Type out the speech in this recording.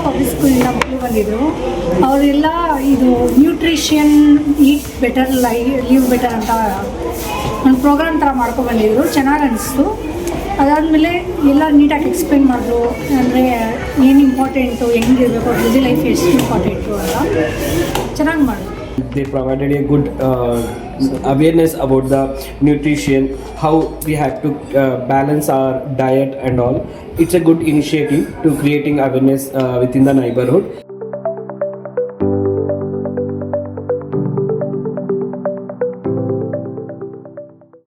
Public ಸ್ಕೂಲಿಂದ ಮಕ್ಕಳು ಬಂದಿದ್ದರು. ಅವರೆಲ್ಲ ಇದು ನ್ಯೂಟ್ರಿಷನ್ ಈಟ್ ಬೆಟರ್ ಲೀವ್ ಬೆಟರ್ ಅಂತ ಒಂದು ಪ್ರೋಗ್ರಾಮ್ ಥರ ಮಾಡ್ಕೊಬಂದಿದ್ರು. ಚೆನ್ನಾಗಿ ಅನಿಸ್ತು. ಅದಾದಮೇಲೆ ಎಲ್ಲ ನೀಟಾಗಿ ಎಕ್ಸ್ಪ್ಲೇನ್ ಮಾಡಿದ್ರು. ಅಂದರೆ ಏನು ಇಂಪಾರ್ಟೆಂಟು, ಹೆಂಗಿರಬೇಕು, ಹೆಲ್ದಿ ಲೈಫ್ ಎಷ್ಟು ಇಂಪಾರ್ಟೆಂಟು ಅಂತ ಚೆನ್ನಾಗಿ ಮಾಡಿದ್ರು. They provided a good awareness about the nutrition, how we have to balance our diet and all. It's a good initiative to creating awareness within the neighborhood.